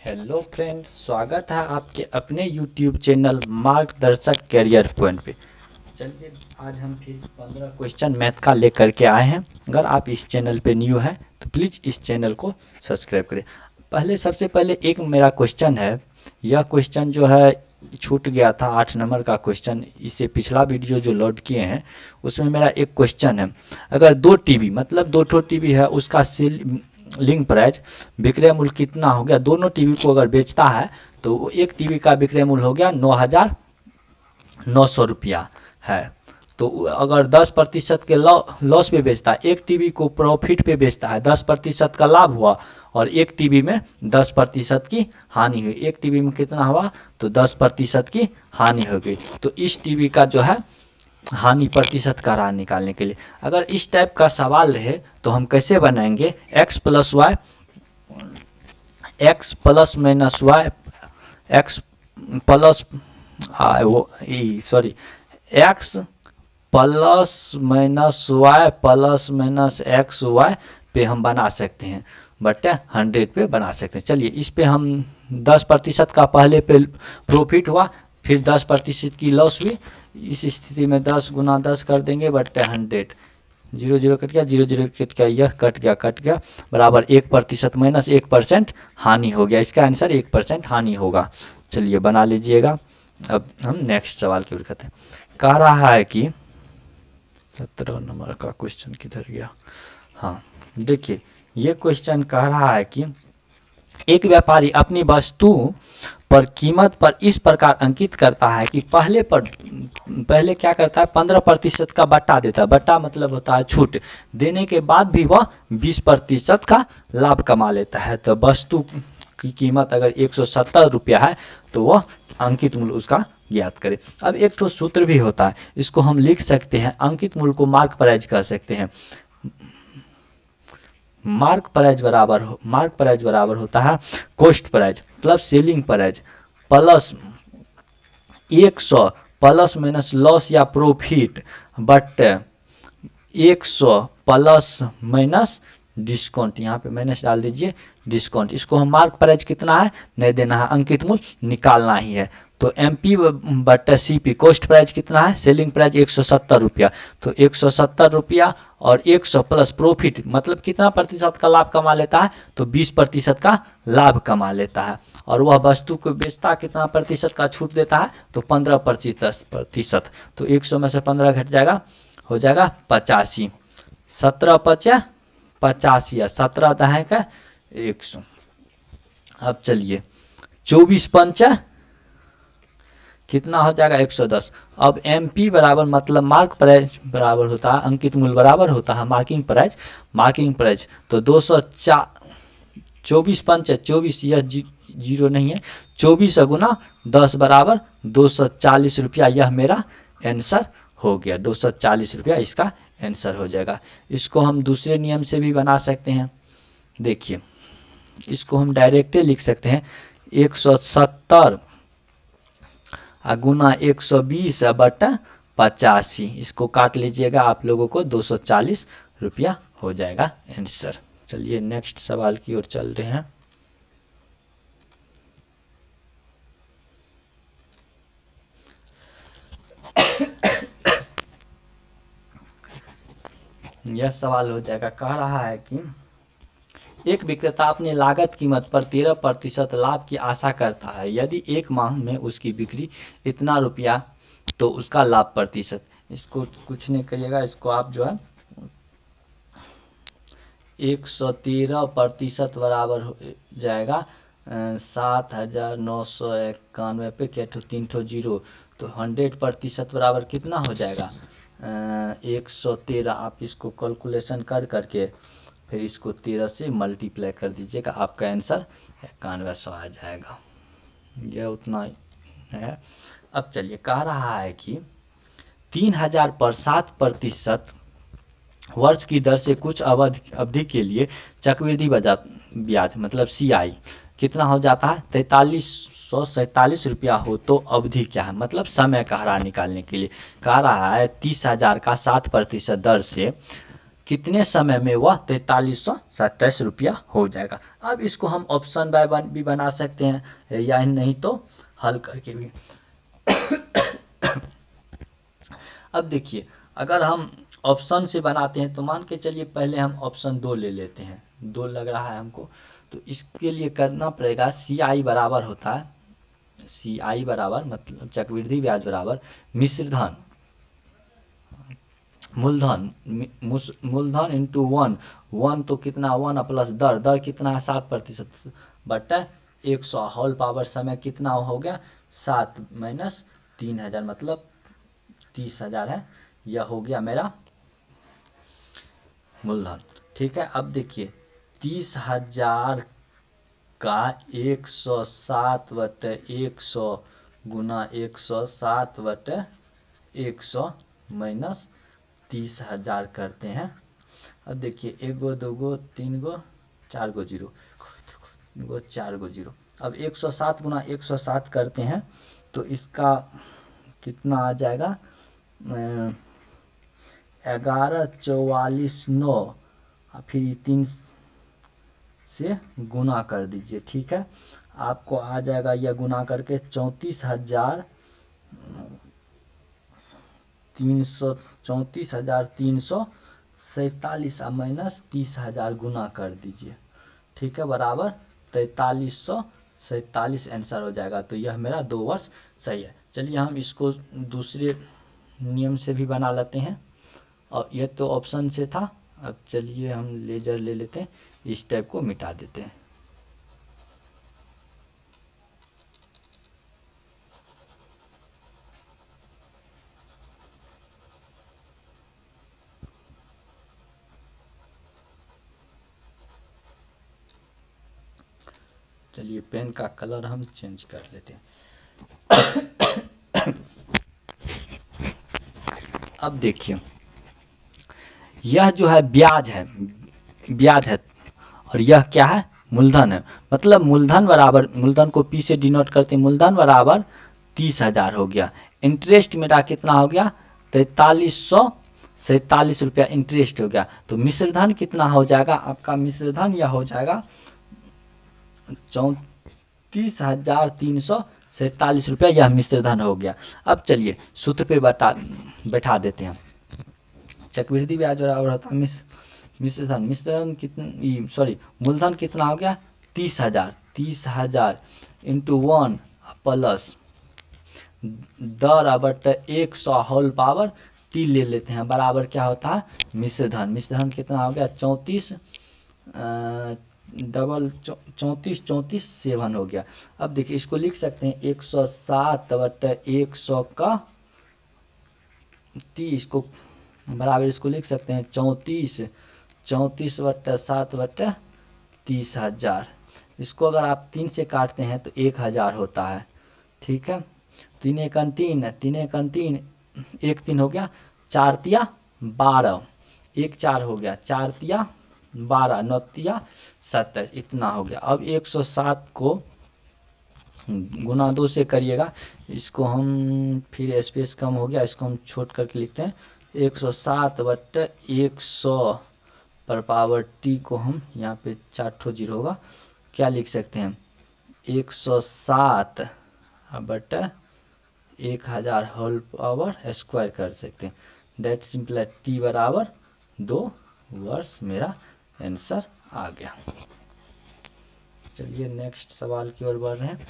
Hello friend, स्वागत है आपके अपने यूट्यूब चैनल मार्गदर्शक करियर पॉइंट पे। चलिए, आज हम फिर 15 क्वेश्चन मैथ का लेकर के आए हैं। अगर आप इस चैनल पे न्यू हैं तो प्लीज़ इस चैनल को सब्सक्राइब करें। सबसे पहले एक मेरा क्वेश्चन है। यह क्वेश्चन जो है छूट गया था, 8 नंबर का क्वेश्चन। इससे पिछला वीडियो जो लोड किए हैं उसमें मेरा एक क्वेश्चन है। अगर दो टीवी मतलब दो ठो टीवी है, उसका लिंक प्राइस विक्रय मूल्य कितना हो गया। दोनों टीवी को अगर बेचता है तो एक टीवी का विक्रय मूल्य हो गया 9,900 रुपया है। तो अगर 10% के लॉस पे बेचता है, एक टीवी को प्रॉफिट पे बेचता है, 10% का लाभ हुआ और एक टीवी में 10% की हानि हुई। एक टीवी में कितना हुआ तो 10% की हानि हो गई। तो इस टीवी का जो है हानि प्रतिशत का राह निकालने के लिए अगर इस टाइप का सवाल रहे तो हम कैसे बनाएंगे। x plus y, x plus minus y, x plus sorry x plus minus y plus minus x y पे हम बना सकते हैं, बट 100 पे बना सकते हैं। चलिए, इस पे हम 10% का पहले पे प्रॉफिट हुआ, फिर 10% की लॉस हुई। इस स्थिति में 10 गुना 10 कर देंगे, बट 100। 0 0 कट गया, 0 0 कट गया, यह कट गया बराबर 1% माइनस 1% हानि हो गया। इसका आंसर 1% हानि होगा। चलिए, बना लीजिएगा। अब हम नेक्स्ट सवाल की ओर करते हैं। कह रहा है कि 17 नंबर का क्वेश्चन किधर गया। हाँ, देखिए, ये क्वेश्चन कह रहा है कि एक व्यापारी अपनी वस्तु पर कीमत पर इस प्रकार अंकित करता है कि पहले क्या करता है, 15% का बट्टा देता है। बट्टा मतलब होता है छूट। देने के बाद भी वह 20% का लाभ कमा लेता है। तो वस्तु की कीमत अगर 170 रुपया है तो वह अंकित मूल्य उसका ज्ञात करें। अब एक तो सूत्र भी होता है, इसको हम लिख सकते हैं। अंकित मूल्य को मार्क प्राइस कह सकते हैं। मार्क प्राइस बराबर होता है कॉस्ट प्राइस मतलब selling price plus 100 plus minus loss या profit, but 100 plus minus discount. यहाँ पे माइनस डाल दीजिए, डिस्काउंट। इसको हम मार्क प्राइस कितना है नहीं देना है, अंकित मूल्य निकालना ही है। तो MP but CP cost price कितना है, सेलिंग प्राइस 170 रुपया। तो 170 रुपया और 100 प्लस प्रॉफिट मतलब कितना प्रतिशत का लाभ कमा लेता है तो 20% का लाभ कमा लेता है। और वह वस्तु को बेचता कितना प्रतिशत का छूट देता है तो 15%। तो 100 में से 15 घट जाएगा, हो जाएगा 85। 17 पचे 85 या 17 दहें का 100। अब चलिए, 24 पंचे कितना हो जाएगा 110। अब MP बराबर मतलब मार्क प्राइस बराबर होता है अंकित मूल्य बराबर होता है मार्किंग प्राइस। तो 204 24 पंचे 24, यह जीरो नहीं है। 24 गुना 10 बराबर 240 रुपया। यह मेरा आंसर हो गया। 240 रुपया इसका आंसर हो जाएगा। इसको हम दूसरे नियम से भी बना सकते हैं। देखिए, इसको हम डायरेक्ट लिख सकते हैं 170 गुना 120 बटा 85। इसको काट लीजिएगा, आप लोगों को 240 रुपया हो जाएगा आंसर। चलिए, नेक्स्ट सवाल की ओर चल रहे हैं। यह सवाल हो जाएगा। कह रहा है कि एक विक्रेता अपनी लागत कीमत पर 13% लाभ की आशा करता है। यदि एक माह में उसकी बिक्री इतना रुपया तो उसका लाभ प्रतिशत। इसको कुछ नहीं करिएगा, इसको आप जो है 113% बराबर हो जाएगा 7,991 पे क्या 3 जीरो। तो 100% बराबर कितना हो जाएगा 113। आप इसको कैलकुलेशन कर करके फिर इसको 13 से मल्टीप्लाई कर दीजिएगा, आपका आंसर 9100 आ जाएगा। यह उतना है। अब चलिए, कह रहा है कि 3000 पर 7% वर्ष की दर से कुछ अवधि के लिए चक्रवृद्धि ब्याज मतलब CI कितना हो जाता है 4347 रुपया हो तो अवधि क्या है मतलब समय का हरा निकालने के लिए। कह रहा है 30,000 का 7% दर से कितने समय में वह 4327 रुपया हो जाएगा। अब इसको हम ऑप्शन बाय भी बना सकते हैं या नहीं तो हल करके भी। अब देखिए, अगर हम ऑप्शन से बनाते हैं तो मान के चलिए पहले हम ऑप्शन 2 ले लेते हैं, 2 लग रहा है हमको, तो इसके लिए करना पड़ेगा सी आई बराबर होता है, सी आई बराबर मतलब चक्रवृद्धि ब्याज बराबर मिश्र धन मूलधन इंटू 1 तो कितना 1 प्लस दर कितना है 7% बटा 100 होल पावर समय कितना हो गया 7 माइनस 3000 मतलब 30,000 है, यह हो गया मेरा मूलधन। ठीक है, अब देखिए 30,000 का 107/100 गुना 107/100 माइनस 30,000 करते हैं। अब देखिए 1 गो 2 गो 3 गो 4 गो 0 4 गो 0। अब 107 गुना 107 करते हैं तो इसका कितना आ जाएगा 11,44,9 फिर 3 से गुना कर दीजिए। ठीक है, आपको आ जाएगा यह गुना करके 34,347 माइनस 30,000 गुना कर दीजिए। ठीक है, बराबर 4347 आंसर हो जाएगा। तो यह मेरा 2 वर्ष सही है। चलिए हम इसको दूसरे नियम से भी बना लेते हैं, और यह तो ऑप्शन से था। अब चलिए हम लेजर ले लेते हैं, इस टाइप को मिटा देते हैं। चलिए पेन का कलर हम चेंज कर लेते हैं। अब देखिए यह जो है ब्याज है और यह क्या है मूलधन है। मतलब मूलधन बराबर, मूलधन को पी से डिनोट करते हैं, मूलधन बराबर 30,000 हो गया। इंटरेस्ट मेरा कितना हो गया 4347 रुपया इंटरेस्ट हो गया। तो मिश्रधन कितना हो जाएगा आपका, मिश्रधन यह हो जाएगा 34,347 रुपया, यह मिश्रधन हो गया। अब चलिए सूत्र पे बैठा देते हैं। चक्रवृद्धि ब्याज बराबर होता है मिश्रधन कितना, सॉरी मूलधन कितना हो गया 30,000 इंटू 1 प्लस दर बट 100 होल पावर टी ले लेते हैं, बराबर क्या होता है मिश्रधन कितना हो गया 34 7 हो गया। अब देखिए इसको लिख सकते हैं 107/100 का टी, इसको बराबर इसको लिख सकते हैं 34/7/30,000। इसको अगर आप 3 से काटते हैं तो 1,000 होता है। ठीक है, 3 1 3 1 3 हो गया, 4 तिया 12, 1 4 हो गया, 4 तिया 12 9 तिया 27, इतना हो गया। अब 107 को गुना 2 से करिएगा, इसको हम फिर स्पेस कम हो गया, इसको हम छोट करके लिखते हैं 107/100 पर पावर टी को हम यहाँ पे 4 ठो 0 होगा, क्या लिख सकते हैं 107/1000 होल पावर स्क्वायर कर सकते हैं। डेट सिंपल है टी बराबर 2 वर्ष, मेरा आंसर आ गया। चलिए नेक्स्ट सवाल की ओर बढ़ रहे हैं।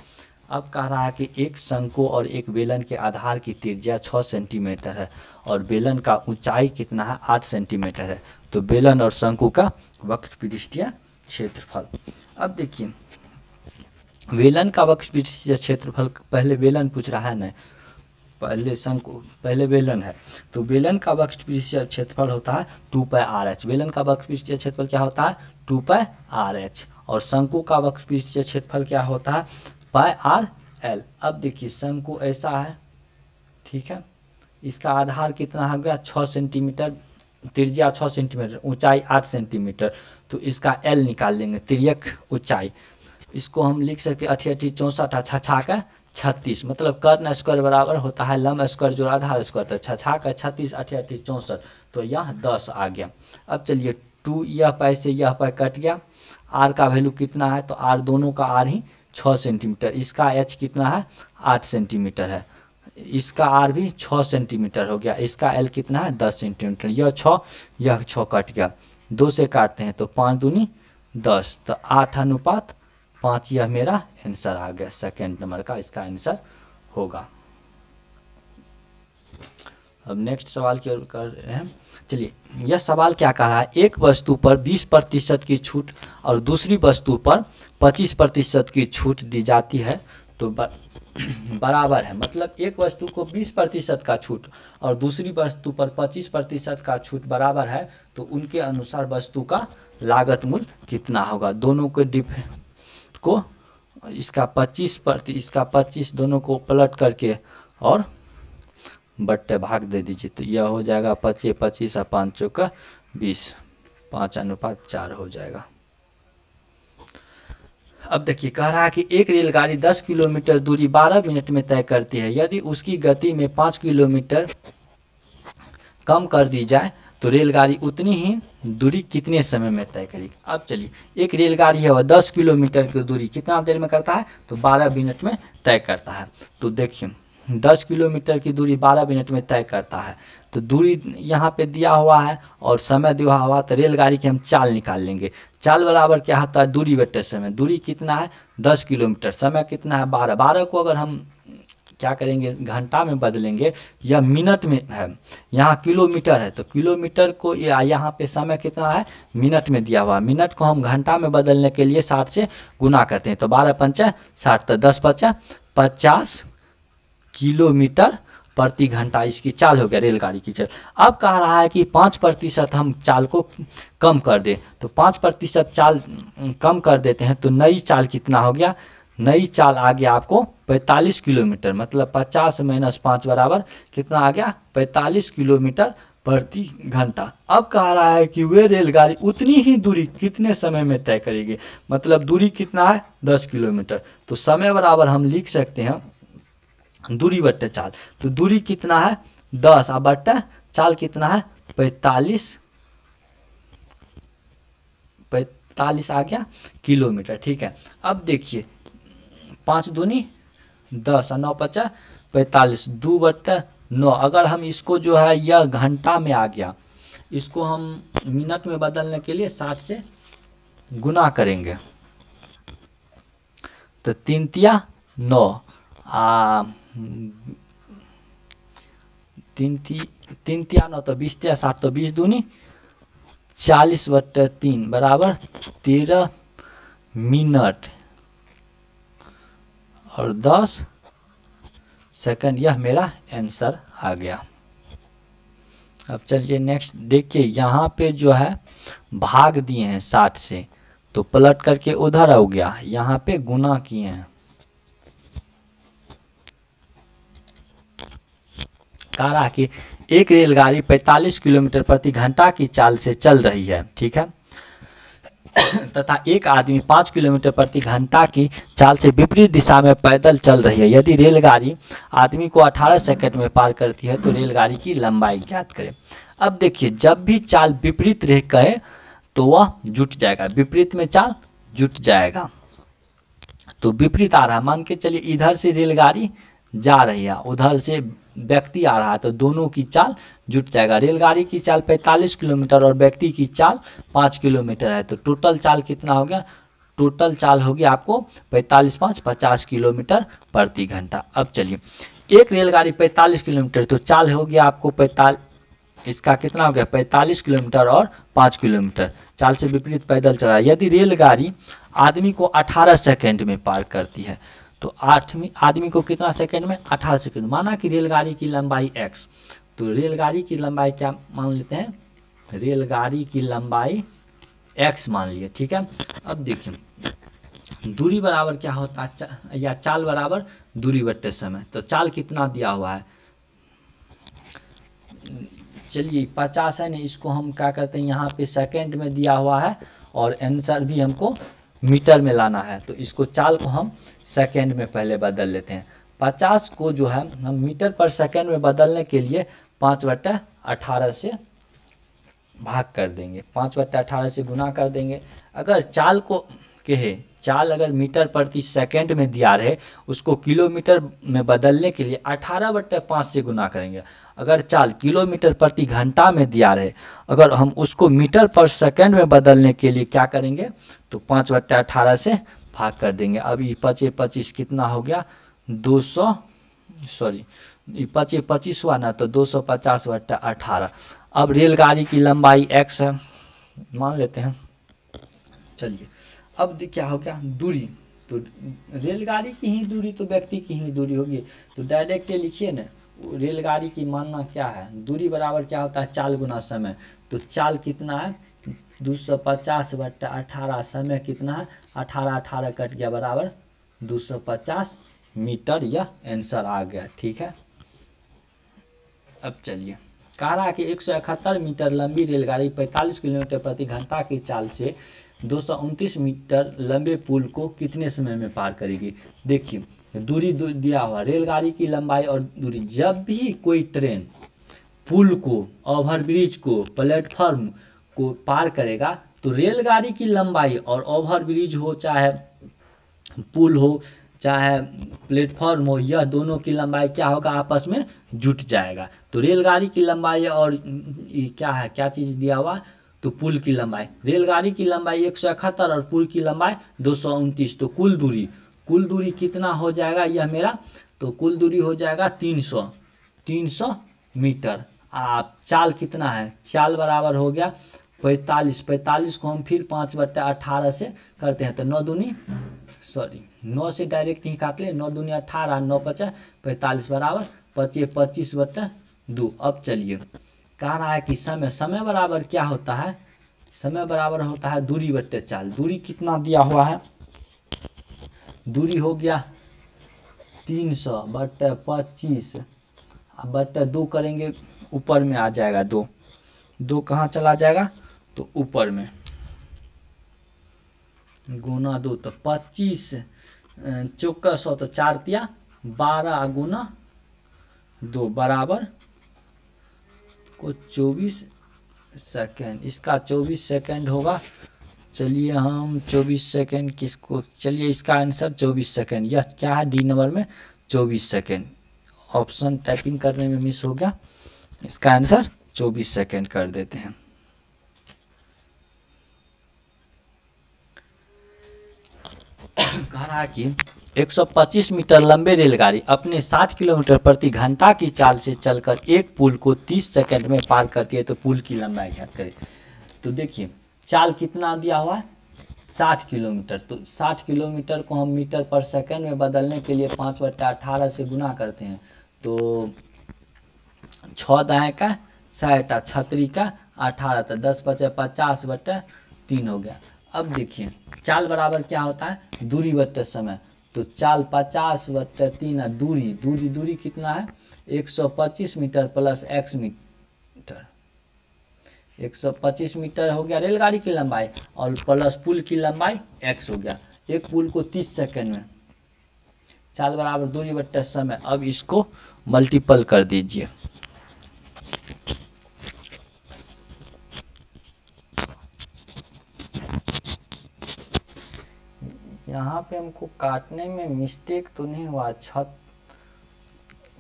अब कह रहा है कि एक शंकु और एक बेलन के आधार की त्रिज्या 6 सेंटीमीटर है और बेलन का ऊंचाई कितना है 8 सेंटीमीटर है। तो बेलन और शंकु का वक्रपृष्ठीय क्षेत्रफल। अब देखिए बेलन का वक्रपृष्ठीय क्षेत्रफल, पहले बेलन पूछ रहा है ना, पहले शंकु पहले बेलन है, तो बेलन का वक्रपृष्ठीय क्षेत्रफल होता है 2πr(h). बेलन का वक्रपृष्ठीय क्षेत्रफल क्या होता है 2πr(h) और शंकु का वक्रपृष्ठीय क्षेत्रफल क्या होता है πr(l). अब देखिए शंकु ऐसा है, ठीक है, इसका आधार कितना हो गया 6 सेंटीमीटर, त्रिज्या 6 सेंटीमीटर, ऊंचाई 8 सेंटीमीटर, तो इसका l निकाल लेंगे, तिर्यक ऊंचाई। इसको हम लिख सकते 8 8 64 छछा का 36, मतलब कर्ण स्क्वायर बराबर होता है लंब स्क्वायर जो आधार स्क्वायर, तो 6 का 36 8 8 64, तो यहाँ 10 आ गया। अब चलिए 2 यह पै से यह पै कट गया, आर का वैल्यू कितना है, तो आर दोनों का आर ही 6 सेंटीमीटर, इसका एच कितना है 8 सेंटीमीटर है, इसका आर भी 6 सेंटीमीटर हो गया, इसका एल कितना है 10 सेंटीमीटर, यह 6 कट गया, 2 से काटते हैं तो 5 दूनी 10, तो 8:5, यह मेरा आंसर आ गया, सेकेंड नंबर का इसका आंसर होगा। अब नेक्स्ट सवाल की ओर कर रहे हैं। चलिए यह सवाल क्या कह रहा है, एक वस्तु पर 20% की छूट और दूसरी वस्तु पर 25% की छूट दी जाती है तो बराबर है, मतलब एक वस्तु को 20% का छूट और दूसरी वस्तु पर 25% का छूट बराबर है, तो उनके अनुसार वस्तु का लागत मूल्य कितना होगा। दोनों को इसका 25% इसका 25 दोनों को पलट करके और बट्टे भाग दे दीजिए, तो यह हो जाएगा 25 25 और 5 चौका 20, 5:4 हो जाएगा। अब देखिए कह रहा है कि एक रेलगाड़ी 10 किलोमीटर दूरी 12 मिनट में तय करती है, यदि उसकी गति में 5 किलोमीटर कम कर दी जाए तो रेलगाड़ी उतनी ही दूरी कितने समय में तय करेगी। अब चलिए एक रेलगाड़ी है वह 10 किलोमीटर की दूरी कितना देर में करता है, तो 12 मिनट में तय करता है। तो देखिए 10 किलोमीटर की दूरी 12 मिनट में तय करता है, तो दूरी यहाँ पे दिया हुआ है और समय दिया हुआ, तो रेलगाड़ी की हम चाल निकाल लेंगे। चाल बराबर क्या होता है, दूरी बटे समय, दूरी कितना है 10 किलोमीटर, समय कितना है 12, 12 को अगर हम क्या करेंगे घंटा में बदलेंगे, यह मिनट में है, यहाँ किलोमीटर है, तो किलोमीटर को यहाँ पे समय कितना है मिनट में दिया हुआ, मिनट को हम घंटा में बदलने के लिए 60 से गुना करते हैं, तो 12 पंचा 60, तो 10 पंचा 50 किलोमीटर प्रति घंटा इसकी चाल हो गया रेलगाड़ी की चाल। अब कह रहा है कि 5% हम चाल को कम कर दें, तो 5% चाल कम कर देते हैं, तो नई चाल कितना हो गया, नई चाल आ गया आपको 45 किलोमीटर, मतलब 50 - 5 बराबर कितना आ गया 45 किलोमीटर प्रति घंटा। अब कह रहा है कि वे रेलगाड़ी उतनी ही दूरी कितने समय में तय करेगी, मतलब दूरी कितना है 10 किलोमीटर, तो समय बराबर हम लिख सकते हैं दूरी बट्टे चाल, तो दूरी कितना है 10 और बट्टा चाल कितना है 45 आ गया किलोमीटर, ठीक है। अब देखिए 5 दूनी 10 और 9 पचा 45, 2/9, अगर हम इसको जो है यह घंटा में आ गया, इसको हम मिनट में बदलने के लिए 60 से गुना करेंगे, तो 3 तिया 9, 3 तिया 9, तो 20 तिया 60, तो 20 दूनी 40/3 बराबर 13 मिनट और 10 सेकंड, यह मेरा आंसर आ गया। अब चलिए नेक्स्ट देखिए, यहाँ पे जो है भाग दिए हैं 60 से, तो पलट करके उधर हो गया, यहाँ पे गुना किए हैं। कह रहा कि एक रेलगाड़ी 45 किलोमीटर प्रति घंटा की चाल से चल रही है, ठीक है, तथा एक आदमी 5 किलोमीटर प्रति घंटा की चाल से विपरीत दिशा में पैदल चल रही है। यदि रेलगाड़ी आदमी को 18 सेकंड में पार करती है तो रेलगाड़ी की लंबाई ज्ञात करें। अब देखिए जब भी चाल विपरीत रह कहे तो वह जुट जाएगा, विपरीत में चाल जुट जाएगा, तो विपरीत आ रहा है, मान के चलिए इधर से रेलगाड़ी जा रही है, उधर से व्यक्ति आ रहा है, तो दोनों की चाल जुट जाएगा। रेलगाड़ी की चाल 45 किलोमीटर और व्यक्ति की चाल 5 किलोमीटर है, तो टोटल चाल कितना हो गया, टोटल चाल होगी आपको 45 5 50 किलोमीटर प्रति घंटा। अब चलिए एक रेलगाड़ी 45 किलोमीटर, तो चाल हो गया आपको 45, इसका कितना हो गया 45 किलोमीटर और 5 किलोमीटर, चाल से विपरीत पैदल चला। यदि रेलगाड़ी आदमी को 18 सेकंड में पार करती है, तो आदमी को कितना सेकंड में 18 सेकंड, माना कि रेलगाड़ी की लंबाई x, तो रेलगाड़ी की लंबाई क्या मान लेते हैं, रेलगाड़ी की लंबाई x मान लिए, ठीक है। अब देखिए दूरी बराबर क्या होता है, या चाल बराबर दूरी बट्टे समय, तो चाल कितना दिया हुआ है, चलिए 50 है ना, इसको हम क्या करते हैं यहाँ पे सेकंड में दिया हुआ है और आंसर भी हमको मीटर में लाना है, तो इसको चाल को हम सेकंड में पहले बदल लेते हैं, 50 को जो है हम मीटर पर सेकंड में बदलने के लिए 5/18 से भाग कर देंगे, 5/18 से गुना कर देंगे। अगर चाल को कहे, चाल अगर मीटर प्रति सेकंड में दिया रहे, उसको किलोमीटर में बदलने के लिए 18/5 से गुना करेंगे। अगर चाल किलोमीटर प्रति घंटा में दिया रहे, अगर हम उसको मीटर पर सेकंड में बदलने के लिए क्या करेंगे, तो 5/18 से भाग कर देंगे। अब ये 25 कितना हो गया, 200, सॉरी 25 हुआ ना, तो 250/18। अब रेलगाड़ी की लंबाई x है, मान लेते हैं। चलिए अब क्या हो गया, दूरी, तो रेलगाड़ी की ही दूरी तो व्यक्ति की ही दूरी होगी, तो डायरेक्ट लिखिए ना, रेलगाड़ी की मानना क्या है, दूरी बराबर क्या होता है, चाल गुना समय। तो चाल कितना है, 250/18, समय कितना है, 18 कट गया बराबर 250 मीटर, यह आंसर आ गया। ठीक है, अब चलिए कह रहा है कि 171 मीटर लंबी रेलगाड़ी 45 किलोमीटर प्रति घंटा की चाल से 229 मीटर लंबे पुल को कितने समय में पार करेगी। देखिए दूरी दिया हुआ, रेलगाड़ी की लंबाई और दूरी। जब भी कोई ट्रेन पुल को, ओवरब्रिज को, प्लेटफॉर्म को पार करेगा, तो रेलगाड़ी की लंबाई और ओवरब्रिज हो चाहे पुल हो चाहे प्लेटफॉर्म हो, यह दोनों की लंबाई क्या होगा, आपस में जुट जाएगा। तो रेलगाड़ी की लंबाई और क्या है, क्या चीज़ दिया हुआ, तो पुल की लंबाई, रेलगाड़ी की लंबाई 171 और पुल की लंबाई 229, तो कुल दूरी कितना हो जाएगा यह मेरा, तो कुल दूरी हो जाएगा 300 मीटर। आप चाल कितना है, चाल बराबर हो गया 45 को हम फिर 5/18 से करते हैं, तो 9 से डायरेक्ट ही काट ले, 9 दूनी 18, 9 5 45 बराबर 25/2। अब चलिए कह रहा है कि समय बराबर क्या होता है, समय बराबर होता है दूरी बट्टे चाल। दूरी कितना दिया हुआ है, दूरी हो गया 300/25/2 करेंगे, ऊपर में आ जाएगा 2 कहाँ चला जाएगा, तो ऊपर में गुना 2, तो 25 चौका 100, तो 4 तिया 12 गुना 2 बराबर को 24 सेकेंड। इसका 24 सेकेंड होगा। चलिए हम 24 सेकेंड किसको, चलिए इसका आंसर 24 सेकेंड, यह क्या है, डी नंबर में 24 सेकेंड। ऑप्शन टाइपिंग करने में मिस हो गया, इसका आंसर 24 सेकेंड कर देते हैं। कह रहा है कि 125 मीटर लंबे रेलगाड़ी अपने 60 किलोमीटर प्रति घंटा की चाल से चलकर एक पुल को 30 सेकंड में पार करती है, तो पुल की लंबाई ज्ञात करें। तो देखिए चाल कितना दिया हुआ है, 60 किलोमीटर, तो 60 किलोमीटर को हम मीटर पर सेकंड में बदलने के लिए 5/18 से गुना करते हैं, तो 6 दाएँ का 60, 36 का 18, तो 10×50/3 हो गया। अब देखिए चाल बराबर क्या होता है, दूरी बट्टे समय, तो चाल 50/3, दूरी कितना है, 125 metre plus x metre, 125 metre हो गया रेलगाड़ी की लंबाई, और प्लस पुल की लंबाई x हो गया। एक पुल को 30 सेकंड में, चाल बराबर दूरी बट्टे समय। अब इसको मल्टीपल कर दीजिए, यहाँ पे हमको काटने में मिस्टेक तो नहीं हुआ,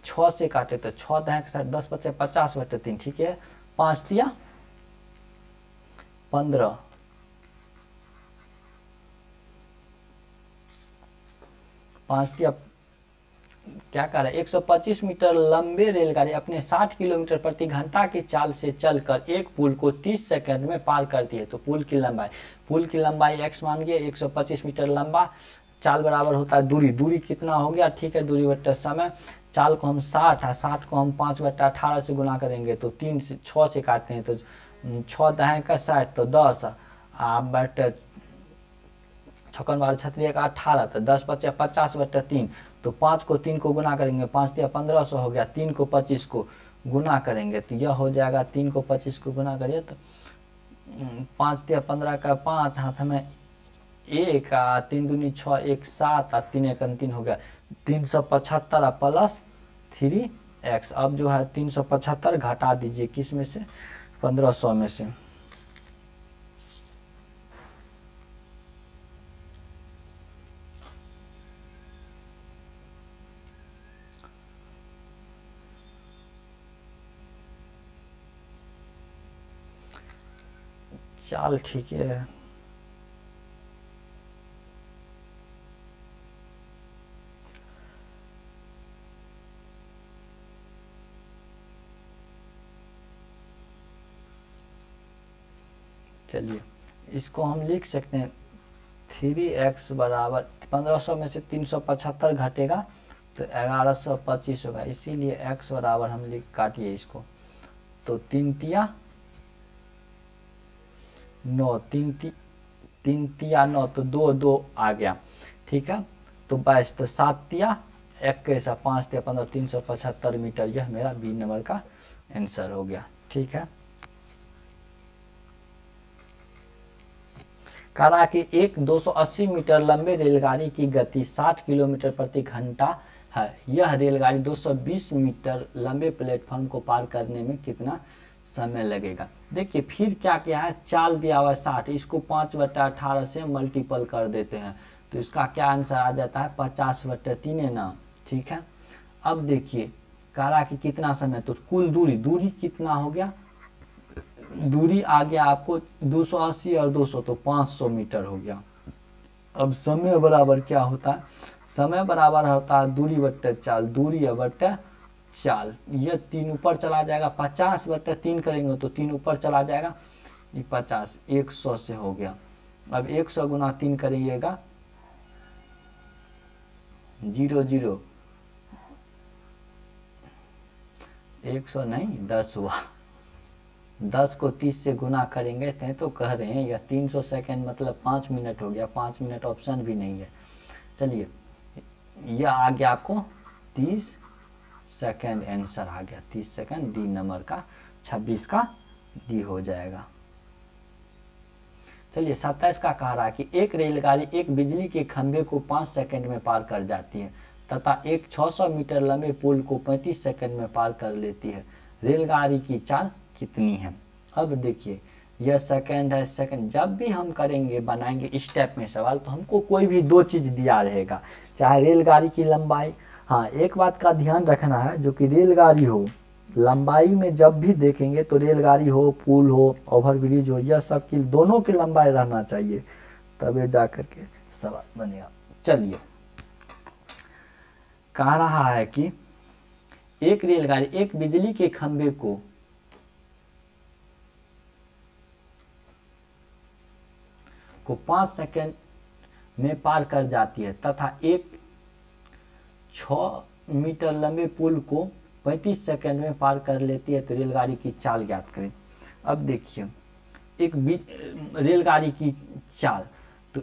6 से काटे, तो 6 दाएं के साथ 10 बचे 50/3, ठीक है, 5 दिया 15, 5 दिया क्या कह रहा है, 125 मीटर लंबे रेलगाड़ी अपने 60 किलोमीटर प्रति घंटा की चाल से चलकर एक पुल को 30 सेकंड में पार करती है, तो पुल की लंबाई x मान गया, 125 मीटर लंबा, चाल बराबर होता है दूरी कितना हो गया, ठीक है, दूरी बट्टे समय। चाल को हम 60 को हम 5/18 से गुना करेंगे, तो 3 से 6 से काटते हैं, तो 6 दाएं का 60, तो 10 बट्टे 56 का 18, तो 10 बचे 50/3, तो 5 को 3 को गुना करेंगे, 5 दिया 1500 हो गया, 3 को 25 को गुना करेंगे, तो यह हो जाएगा 3 को 25 को गुना करिए, तो 5 दिया 15 का 5, हाथ में 1, 3 दूनी 6, 1 7, 3 1 3 हो गया। 375 प्लस 3x। अब जो है 375 घटा दीजिए किस में से, 1500 में से। चाल ठीक है। चलिए इसको हम लिख सकते हैं 3x बराबर 1500 में से 375 घटेगा तो 1125 होगा, इसीलिए x बराबर हम लिख काटिए इसको, तो 3 तिया 9, 3 तिया 9, तो 2 2 आ गया, ठीक है। तो 22, तो 7 तिया 21, 5 तिया 15, 375 मीटर, यह मेरा बी नंबर का आंसर हो गया, ठीक है। कह रहा कि एक 280 मीटर लंबे रेलगाड़ी की गति 60 किलोमीटर प्रति घंटा है। यह रेलगाड़ी 220 मीटर लंबे प्लेटफॉर्म को पार करने में कितना समय लगेगा। देखिए फिर क्या क्या है, चाल दिया हुआ है 60, इसको 5/18 से मल्टीपल कर देते हैं तो इसका क्या आंसर आ जाता है 50/3 है ना, ठीक है। अब देखिए कह रहा कि कितना समय, तो कुल दूरी कितना हो गया, दूरी आ गया आपको 280 और 200 तो 500 मीटर हो गया। अब समय बराबर क्या होता है, समय बराबर होता है दूरी बट्टे चाल, दूरी बट्टे चाल, ये 3 ऊपर चला जाएगा, 50/3 करेंगे तो 3 ऊपर चला जाएगा, ये 50 100 से हो गया। अब 100 गुना 3 करिएगा 0 0, 100 नहीं 10 हुआ, 10 को 30 से गुना करेंगे तो कह रहे हैं यह 300 सेकेंड मतलब 5 मिनट हो गया, 5 मिनट ऑप्शन भी नहीं है। चलिए यह आ गया आपको 30 सेकेंड आंसर आ गया, 30 सेकेंड डी नंबर का, 26 का डी हो जाएगा। चलिए 27 का कह रहा है कि एक रेलगाड़ी एक बिजली के खंभे को 5 सेकंड में पार कर जाती है तथा एक 600 मीटर लंबे पुल को 35 सेकंड में पार कर लेती है, रेलगाड़ी की चाल कितनी है। अब देखिए यह सेकंड है, सेकंड जब भी हम करेंगे बनाएंगे स्टेप में सवाल तो हमको कोई भी 2 चीज़ दिया रहेगा, चाहे रेलगाड़ी की लंबाई, हाँ एक बात का ध्यान रखना है जो कि रेलगाड़ी हो लंबाई में जब भी देखेंगे तो रेलगाड़ी हो पुल हो ओवरब्रिज हो यह सब की दोनों की लंबाई रहना चाहिए तभी जा करके सवाल बनेगा। चलिए कह रहा है कि एक रेलगाड़ी एक बिजली के खंभे को को 5 सेकंड में पार कर जाती है तथा एक 6 मीटर लंबे पुल को 35 सेकंड में पार कर लेती है, तो रेलगाड़ी की चाल ज्ञात करें। अब देखिए एक रेलगाड़ी की चाल, तो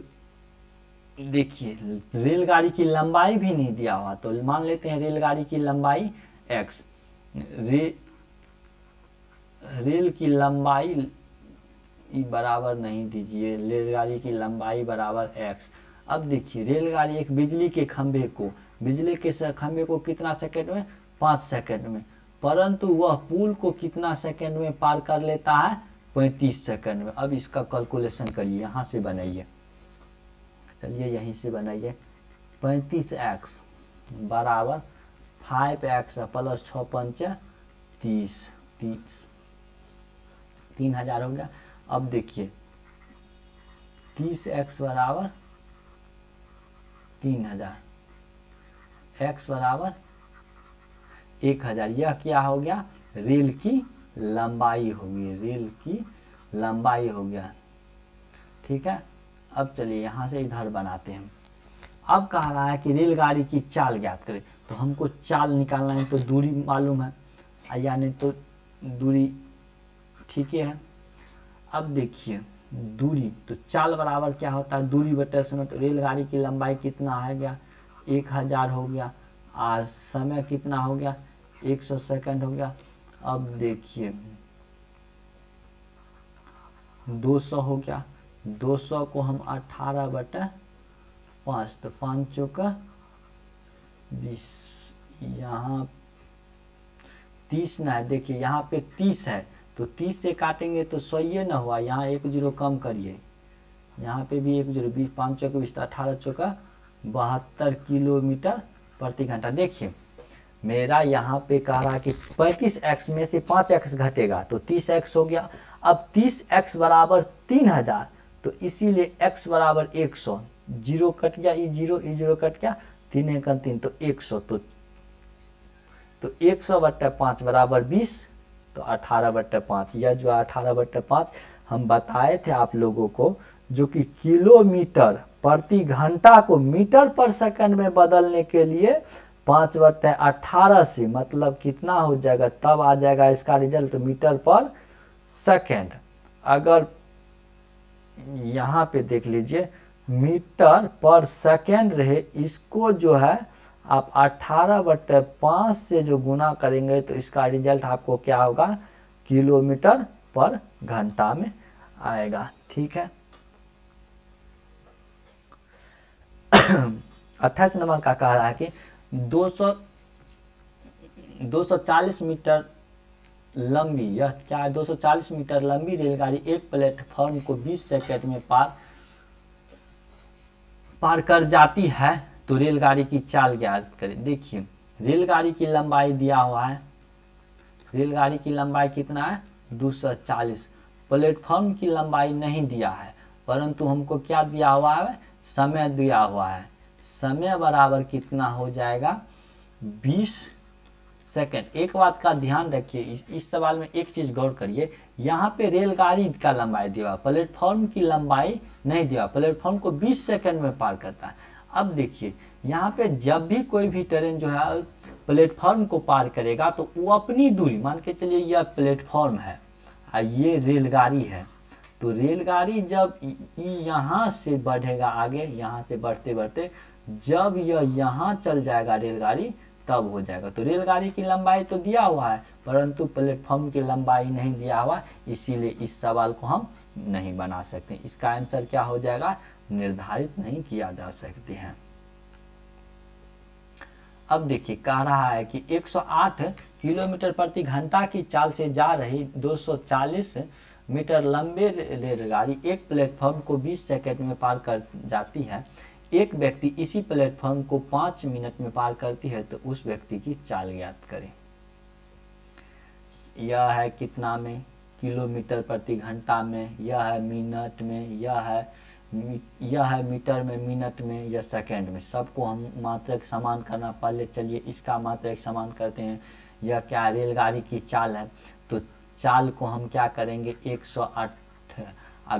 देखिए रेलगाड़ी की लंबाई भी नहीं दिया हुआ तो मान लेते हैं रेलगाड़ी की लंबाई x, रेल की लंबाई बराबर नहीं दीजिए, रेलगाड़ी की लंबाई बराबर x। अब देखिए रेलगाड़ी एक बिजली के खंभे को, बिजली के खंभे को कितना सेकंड में, 5 सेकंड में, परंतु वह पुल को कितना सेकंड में पार कर लेता है, 35 सेकंड में। अब इसका कैलकुलेशन करिए, यहाँ से बनाइए, चलिए यहीं से बनाइए, 35x बराबर 5x प्लस 6 5 30, 3000 हो गया। अब देखिए 30x बराबर 3000, x बराबर 1000, यह क्या हो गया, रेल की लंबाई होगी, रेल की लंबाई हो गया, ठीक है। अब चलिए यहाँ से इधर बनाते हैं। अब कह रहा है कि रेलगाड़ी की चाल ज्ञात करें, तो हमको चाल निकालना है तो दूरी मालूम है यानी तो दूरी ठीक है। अब देखिए दूरी, तो चाल बराबर क्या होता है दूरी बटे समय, तो रेलगाड़ी की लंबाई कितना है गया 1000 हो गया, आज समय कितना हो गया 100 सेकंड हो गया। अब देखिए 200 हो गया, 200 को हम 18/5 तो 5 चौका 20, यहाँ 30 ना है, देखिए यहाँ पे 30 है तो 30 से काटेंगे तो 100 ये ना हुआ, यहाँ 1 0 कम करिए, यहाँ पे भी 1 0, 20 5 चौके 20, 18 चौका 72 किलोमीटर प्रति घंटा। देखिए मेरा यहाँ पे कह रहा है कि 35x में से 5x घटेगा तो 30x हो गया। अब 30x बराबर 3000, तो इसीलिए x बराबर 100, जीरो कट गया, ई जीरो कट गया, 3 1 3 तो 100, तो 100/5 बराबर 20, तो 18/5। यह जो 18/5 हम बताए थे आप लोगों को, जो कि किलोमीटर प्रति घंटा को मीटर पर सेकंड में बदलने के लिए 5/18 से मतलब कितना हो जाएगा, तब आ जाएगा इसका रिजल्ट मीटर पर सेकंड। अगर यहाँ पे देख लीजिए मीटर पर सेकंड रहे, इसको जो है आप 18/5 से जो गुना करेंगे तो इसका रिजल्ट आपको क्या होगा, किलोमीटर पर घंटा में आएगा। ठीक है। 28 नंबर का कह रहा है कि 240 मीटर लंबी, यह क्या है, 240 मीटर लंबी रेलगाड़ी एक प्लेटफॉर्म को 20 सेकंड में पार कर जाती है तो रेलगाड़ी की चाल ज्ञात करें। देखिए रेलगाड़ी की लंबाई दिया हुआ है, रेलगाड़ी की लंबाई कितना है 240, प्लेटफॉर्म की लंबाई नहीं दिया है, परंतु हमको क्या दिया हुआ है, समय दिया हुआ है। समय बराबर कितना हो जाएगा 20 सेकंड। एक बात का ध्यान रखिए, इस सवाल में एक चीज गौर करिए, यहाँ पे रेलगाड़ी का लंबाई दिया, प्लेटफॉर्म की लंबाई नहीं दिया, प्लेटफॉर्म को 20 सेकंड में पार करता है। अब देखिए यहाँ पे जब भी कोई भी ट्रेन जो है प्लेटफॉर्म को पार करेगा तो वो अपनी दूरी, मान के चलिए यह प्लेटफॉर्म है और ये रेलगाड़ी है, तो रेलगाड़ी जब यहाँ से बढ़ेगा आगे, यहाँ से बढ़ते बढ़ते जब यह यहाँ चल जाएगा रेलगाड़ी तब हो जाएगा। तो रेलगाड़ी की लंबाई तो दिया हुआ है परंतु प्लेटफॉर्म की लंबाई नहीं दिया हुआ, इसीलिए इस सवाल को हम नहीं बना सकते। इसका आंसर क्या हो जाएगा, निर्धारित नहीं किया जा सकते हैं। अब देखिए कह रहा है कि 108 किलोमीटर प्रति घंटा की चाल से जा रही 240 मीटर लंबे रेलगाड़ी एक प्लेटफॉर्म को 20 सेकंड में पार कर जाती है। एक व्यक्ति इसी प्लेटफॉर्म को 5 मिनट में पार करती है तो उस व्यक्ति की चाल ज्ञात करें। यह है कितना में, किलोमीटर प्रति घंटा में, यह है मिनट में, यह है मीटर में, मिनट में, या सेकंड में। सबको हम मात्रक समान करना, पहले चलिए इसका मात्रक समान करते हैं। यह क्या रेलगाड़ी की चाल है, तो चाल को हम क्या करेंगे 108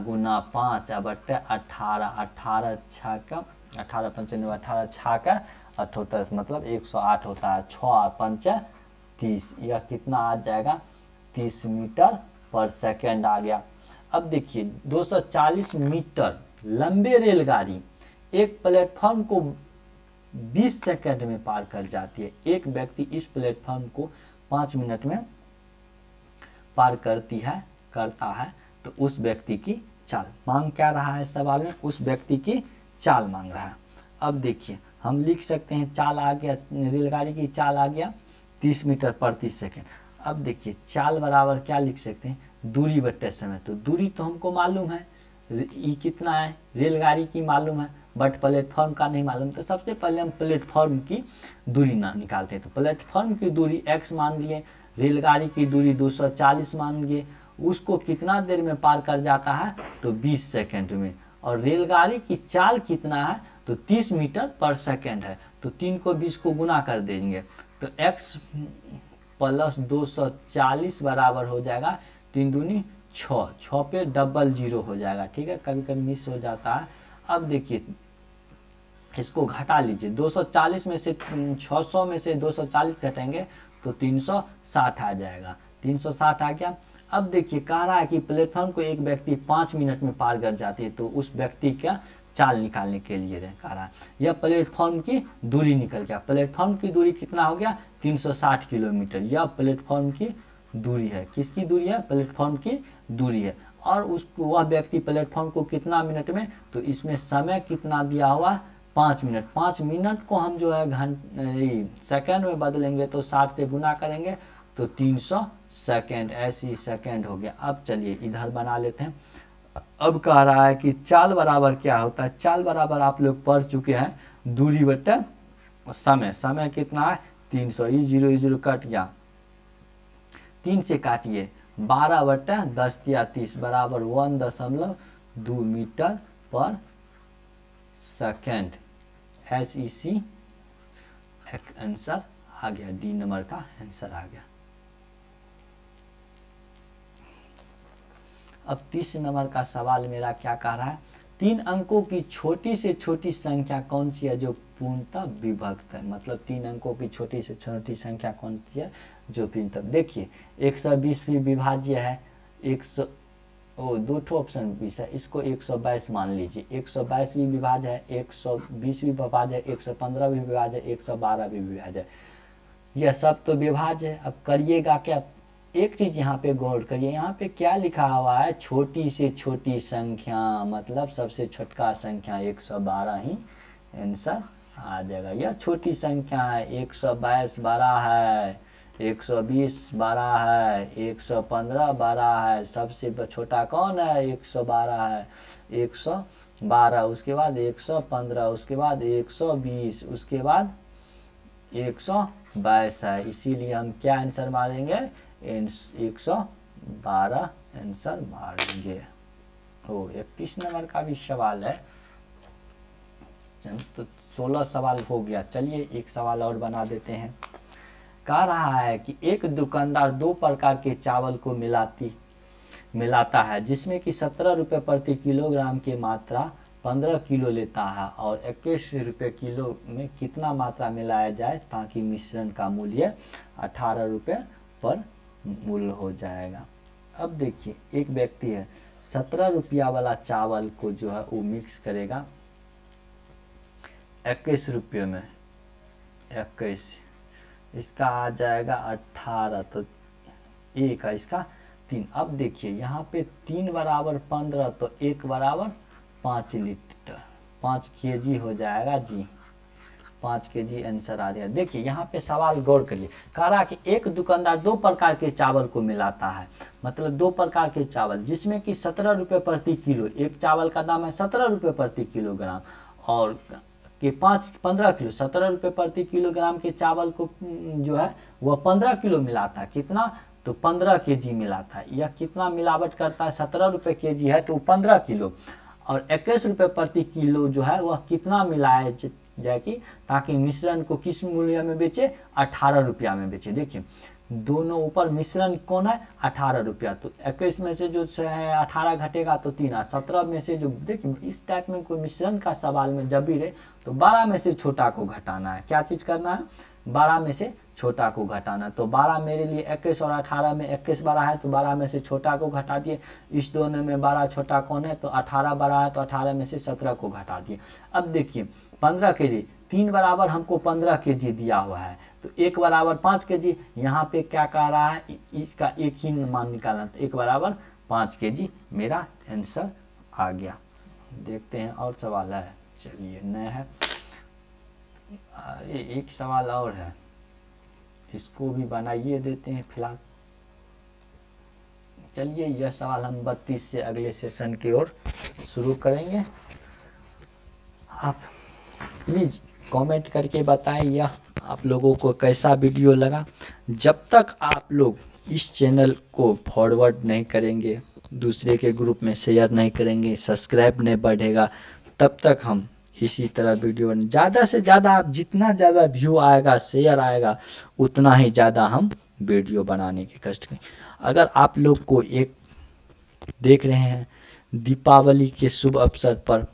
गुना 5 बटे 18, 18 छः का 18 पंचानवे, 18 छः का 78, मतलब 108 होता है, 6 5 30, यह कितना आ जाएगा 30 मीटर पर सेकंड आ गया। अब देखिए 240 मीटर लंबे रेलगाड़ी एक प्लेटफॉर्म को 20 सेकंड में पार कर जाती है। एक व्यक्ति इस प्लेटफॉर्म को 5 मिनट में पार करता है तो उस व्यक्ति की चाल मांग क्या रहा है सवाल में, उस व्यक्ति की चाल मांग रहा है। अब देखिए हम लिख सकते हैं, चाल आ गया, रेलगाड़ी की चाल आ गया 30 मीटर प्रति सेकंड। अब देखिए चाल बराबर क्या लिख सकते हैं, दूरी बटे समय। तो दूरी तो हमको मालूम है, ये कितना है, रेलगाड़ी की मालूम है बट प्लेटफॉर्म का नहीं मालूम। तो सबसे पहले हम प्लेटफॉर्म की दूरी ना निकालते हैं। तो प्लेटफॉर्म की दूरी x मान लिए, रेलगाड़ी की दूरी 240 मान लिए, उसको कितना देर में पार कर जाता है तो 20 सेकंड में। और रेलगाड़ी की चाल कितना है तो 30 मीटर पर सेकंड है, तो 3 को 20 को गुना कर देंगे तो x प्लस 240 बराबर हो जाएगा 3 दूनी 6, 6 पे डबल 0 हो जाएगा। ठीक है, कभी कभी मिस हो जाता है। अब देखिए इसको घटा लीजिए, 240 में से 600 में से 240 घटेंगे तो 360 आ जाएगा, 360 आ गया। अब देखिए कह रहा है कि प्लेटफॉर्म को एक व्यक्ति 5 मिनट में पार कर जाती है, तो उस व्यक्ति का चाल निकालने के लिए कह रहा है। यह प्लेटफॉर्म की दूरी निकल गया, प्लेटफॉर्म की दूरी कितना हो गया 360 किलोमीटर। यह प्लेटफॉर्म की दूरी है, किसकी दूरी है, प्लेटफॉर्म की दूरी है। और उसको वह व्यक्ति प्लेटफॉर्म को कितना मिनट में, तो इसमें समय कितना दिया हुआ 5 मिनट। 5 मिनट को हम जो है सेकंड में बदलेंगे तो 60 से गुना करेंगे तो 300 सेकंड, ऐसे ही सेकंड हो गया। अब चलिए इधर बना लेते हैं। अब कह रहा है कि चाल बराबर क्या होता है। चाल बराबर आप लोग पढ़ चुके हैं, दूरी बटे समय। समय कितना है 300, ई 0 कट गया, 3 से काटिए, 12 बटे 10 या 30 बराबर 1.2 मीटर पर सेकेंड। SEC आंसर आ गया, डी नंबर का आंसर आ गया। अब 30 नंबर का सवाल मेरा क्या कह रहा है, 3 अंकों की छोटी से छोटी संख्या कौन सी है जो पूर्णतः विभक्त है। मतलब 3 अंकों की छोटी से छोटी संख्या कौन सी है जो पूर्णतः। देखिए 120 भी विभाज्य है, 2 ऑप्शन 20 है, इसको 122 मान लीजिए। 122 भी विभाज्य है, 120 भी विभाज्य है, 115 भी विभाज्य है, 112 भी विभाज्य है। यह सब तो विभाज्य है। अब करिएगा क्या, एक चीज यहाँ पे गौर करिए, यहाँ पे क्या लिखा हुआ है, छोटी से छोटी संख्या, मतलब सबसे छोटका संख्या 112 ही आंसर आ जाएगा। यह छोटी संख्या है, 122 बड़ा है, 120 बड़ा है, 115 बड़ा है, सबसे छोटा कौन है 112 है, 112, उसके बाद 115, उसके बाद 120, उसके बाद 122 है। इसीलिए हम क्या आंसर मारेंगे, 112 आंसर मारेंगे। 31 नंबर का भी सवाल है, तो 16 सवाल हो गया। चलिए एक सवाल और बना देते हैं। कह रहा है कि एक दुकानदार 2 प्रकार के चावल को मिलाता है, जिसमें कि 17 रुपये प्रति किलोग्राम की मात्रा 15 किलो लेता है, और 21 रुपये किलो में कितना मात्रा मिलाया जाए ताकि मिश्रण का मूल्य 18 रुपये पर मूल्य हो जाएगा। अब देखिए एक व्यक्ति है, 17 रुपया वाला चावल को जो है वो मिक्स करेगा 21 रुपये में, 21, इसका आ जाएगा 18, तो 1 है, इसका 3। अब देखिए यहाँ पे 3 बराबर 15, तो 1 बराबर 5 लीटर, 5 kg हो जाएगा जी, 5 kg आंसर आ गया। देखिए यहाँ पे सवाल गौर करिए, कह रहा कि एक दुकानदार 2 प्रकार के चावल को मिलाता है, मतलब 2 प्रकार के चावल, जिसमें कि 17 रुपये प्रति किलो, एक चावल का दाम है 17 रुपये प्रति किलोग्राम, और कि 15 किलो, 17 रुपये प्रति किलोग्राम के चावल को जो है वह 15 किलो मिलाता है। कितना, तो 15 kg मिलाता है। यह कितना मिलावट करता है, 17 रुपये kg है तो 15 किलो, और 21 रुपये प्रति किलो जो है वह कितना मिलाया जाएगी ताकि मिश्रण को किस मूल्य में बेचे, 18 रुपया में बेचे। देखिए दोनों ऊपर मिश्रण कौन है 18 रुपया, तो 21 में से जो है 18 घटेगा तो 3, 17 में से जो, देखिए इस टाइप में कोई मिश्रण का सवाल में जब भी रहे तो 12 में से छोटा को घटाना है। क्या चीज़ करना है, 12 में से छोटा को घटाना। तो 12 मेरे लिए 21 और 18 में 21 बड़ा है तो 12 में से छोटा को घटा दिए। इस दोनों में 12 छोटा कौन है, तो 18 बड़ा है तो 18 में से 17 को घटा दिए। अब देखिए 15 kg, 3 बराबर हमको 15 kg दिया हुआ है, तो 1 बराबर 5 kg। यहाँ पे क्या कह रहा है, इसका एक ही मान निकालना, तो 1 बराबर 5 kg मेरा आंसर आ गया। देखते हैं और सवाल है, चलिए नया है, अरे एक सवाल और है, इसको भी बनाइए देते हैं फिलहाल। चलिए यह सवाल हम 32 से अगले सेशन की ओर शुरू करेंगे। आप प्लीज़ कमेंट करके बताएं यह आप लोगों को कैसा वीडियो लगा। जब तक आप लोग इस चैनल को फॉरवर्ड नहीं करेंगे, दूसरे के ग्रुप में शेयर नहीं करेंगे, सब्सक्राइब नहीं बढ़ेगा, तब तक हम इसी तरह वीडियो ज़्यादा से ज़्यादा, आप जितना ज़्यादा व्यू आएगा, शेयर आएगा, उतना ही ज़्यादा हम वीडियो बनाने की कष्ट करें। अगर आप लोग को एक देख रहे हैं, दीपावली के शुभ अवसर पर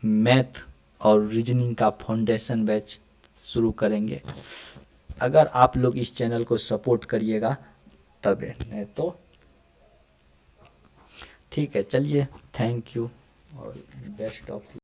मैथ और रीजनिंग का फाउंडेशन बैच शुरू करेंगे। अगर आप लोग इस चैनल को सपोर्ट करिएगा तब, नहीं तो ठीक है। चलिए थैंक यू और बेस्ट ऑफ